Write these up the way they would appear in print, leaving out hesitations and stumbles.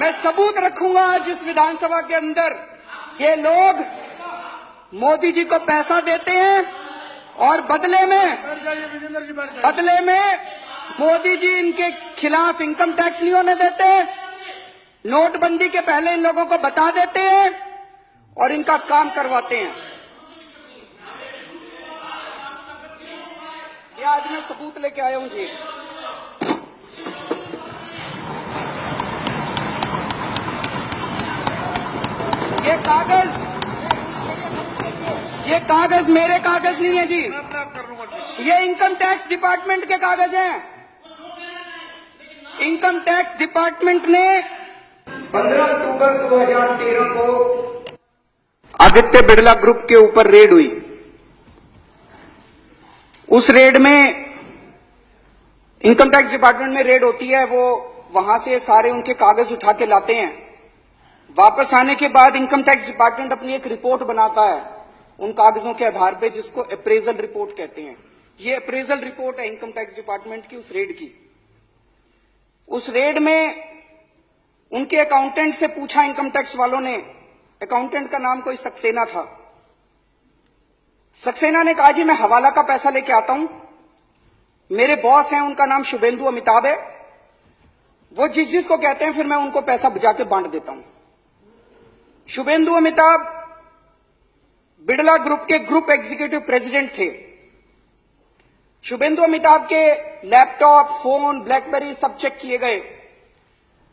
मैं सबूत रखूंगा आज इस विधानसभा के अंदर। ये लोग मोदी जी को पैसा देते हैं और बदले में मोदी जी इनके खिलाफ इनकम टैक्स नहीं होने देते। नोटबंदी के पहले इन लोगों को बता देते हैं और इनका काम करवाते हैं। ये आज मैं सबूत लेके आया हूं जी। ये कागज मेरे कागज नहीं है जी, ये इनकम टैक्स डिपार्टमेंट के कागज हैं। इनकम टैक्स डिपार्टमेंट ने 15 अक्टूबर 2013 को आदित्य बिड़ला ग्रुप के ऊपर रेड हुई। उस रेड में इनकम टैक्स डिपार्टमेंट में रेड होती है, वो वहां से सारे उनके कागज उठा के लाते हैं। वापस आने के बाद इनकम टैक्स डिपार्टमेंट अपनी एक रिपोर्ट बनाता है उन कागजों के आधार पे, जिसको अप्रेजल रिपोर्ट कहते हैं। ये अप्रेजल रिपोर्ट है इनकम टैक्स डिपार्टमेंट की उस रेड की। उस रेड में उनके अकाउंटेंट से पूछा इनकम टैक्स वालों ने, अकाउंटेंट का नाम कोई सक्सेना था। सक्सेना ने कहा जी मैं हवाला का पैसा लेके आता हूं, मेरे बॉस हैं उनका नाम शुभेंदु अमिताभ है, वो जिस जिसको कहते हैं फिर मैं उनको पैसा जाके बांट देता हूं। शुभेंदु अमिताभ बिड़ला ग्रुप के ग्रुप एग्जीक्यूटिव प्रेसिडेंट थे। शुभेंदु अमिताभ के लैपटॉप, फोन, ब्लैकबेरी सब चेक किए गए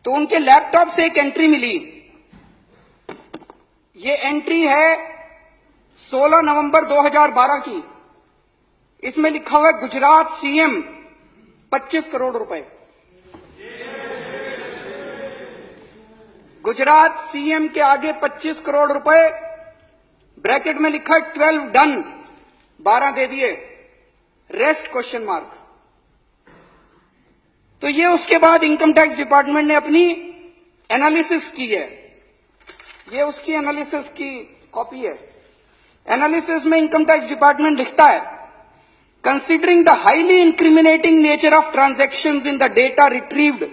तो उनके लैपटॉप से एक एंट्री मिली। ये एंट्री है 16 नवंबर 2012 की। इसमें लिखा हुआ है गुजरात सीएम 25 करोड़ रुपए। गुजरात सीएम के आगे 25 करोड़ रुपए, ब्रैकेट में लिखा है 12 डन, 12 दे दिए, रेस्ट क्वेश्चन मार्क। तो ये उसके बाद इनकम टैक्स डिपार्टमेंट ने अपनी एनालिसिस की है। ये उसकी एनालिसिस की कॉपी है। एनालिसिस में इनकम टैक्स डिपार्टमेंट लिखता है, considering the highly incriminating nature of transactions in the data retrieved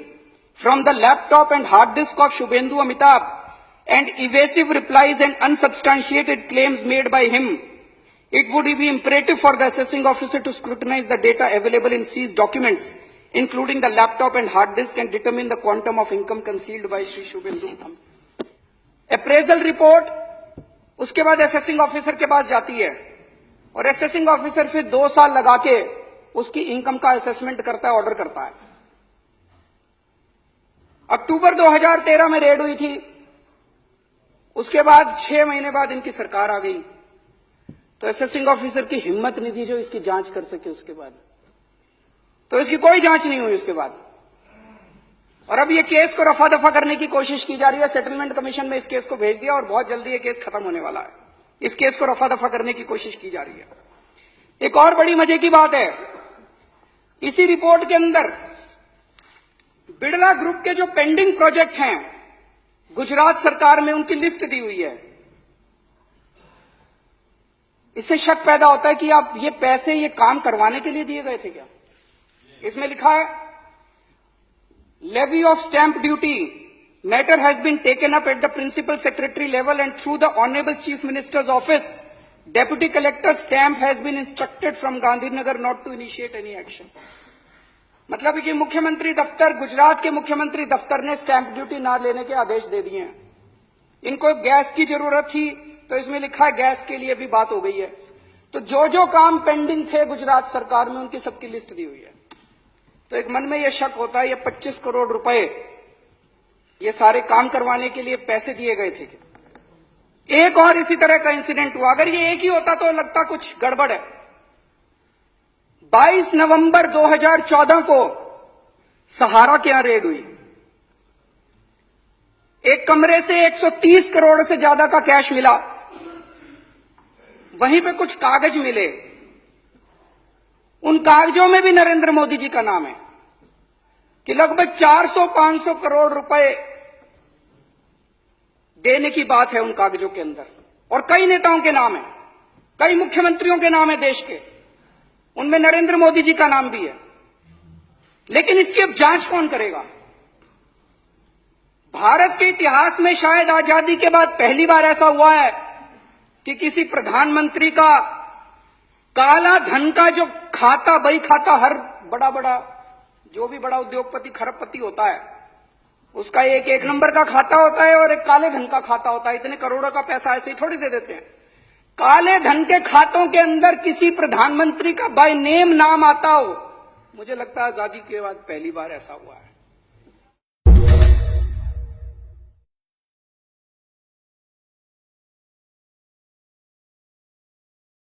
from the laptop and hard disk of Shubhendu Amitabh and evasive replies and unsubstantiated claims made by him, it would be imperative for the assessing officer to scrutinize the data available in seized documents, including the laptop and hard disk, and determine the quantum of income concealed by Shri Shubhendu. Appraisal report उसके बाद assessing officer के पास जाती है और assessing officer फिर 2 साल लगा के उसकी इनकम का असेसमेंट करता है, ऑर्डर करता है। अक्टूबर 2013 में रेड हुई थी। उसके बाद 6 महीने बाद इनकी सरकार आ गई तो असेसिंग ऑफिसर की हिम्मत नहीं थी जो इसकी जांच कर सके। उसके बाद तो इसकी कोई जांच नहीं हुई उसके बाद। और अब ये केस को रफा दफा करने की कोशिश की जा रही है। सेटलमेंट कमीशन में इस केस को भेज दिया और बहुत जल्दी ये केस खत्म होने वाला है। इस केस को रफा दफा करने की कोशिश की जा रही है। एक और बड़ी मजे की बात है, इसी रिपोर्ट के अंदर बिड़ला ग्रुप के जो पेंडिंग प्रोजेक्ट हैं गुजरात सरकार में, उनकी लिस्ट दी हुई है। इससे शक पैदा होता है कि आप ये पैसे ये काम करवाने के लिए दिए गए थे क्या। इसमें लिखा है, levy of stamp duty matter has been taken up at the principal secretary level and through the honourable chief minister's office. Deputy collector stamp has been instructed from Gandhinagar not to initiate any action. मतलब कि मुख्यमंत्री दफ्तर, गुजरात के मुख्यमंत्री दफ्तर ने stamp duty ना लेने के आदेश दे दिए हैं। इनको गैस की जरूरत थी तो इसमें लिखा है गैस के लिए भी बात हो गई है। तो जो जो काम पेंडिंग थे गुजरात सरकार में उनकी सबकी लिस्ट दी हुई है। तो एक मन में यह शक होता है ये 25 करोड़ रुपए ये सारे काम करवाने के लिए पैसे दिए गए थे। एक और इसी तरह का इंसिडेंट हुआ। अगर ये एक ही होता तो लगता कुछ गड़बड़ है। 22 नवंबर 2014 को सहारा के यहां रेड हुई। एक कमरे से 130 करोड़ से ज्यादा का कैश मिला। वहीं पे कुछ कागज मिले। उन कागजों में भी नरेंद्र मोदी जी का नाम है कि लगभग 400-500 करोड़ रुपए देने की बात है उन कागजों के अंदर। और कई नेताओं के नाम है, कई मुख्यमंत्रियों के नाम है देश के, उनमें नरेंद्र मोदी जी का नाम भी है। लेकिन इसकी अब जांच कौन करेगा। भारत के इतिहास में शायद आजादी के बाद पहली बार ऐसा हुआ है कि किसी प्रधानमंत्री का काला धन का जो खाता, बही खाता, हर बड़ा बड़ा जो भी बड़ा उद्योगपति खरबपति होता है उसका एक नंबर का खाता होता है और एक काले धन का खाता होता है। इतने करोड़ों का पैसा ऐसे ही थोड़ी दे देते हैं। काले धन के खातों के अंदर किसी प्रधानमंत्री का बाय नेम नाम आता हो, मुझे लगता है आजादी के बाद पहली बार ऐसा हुआ है।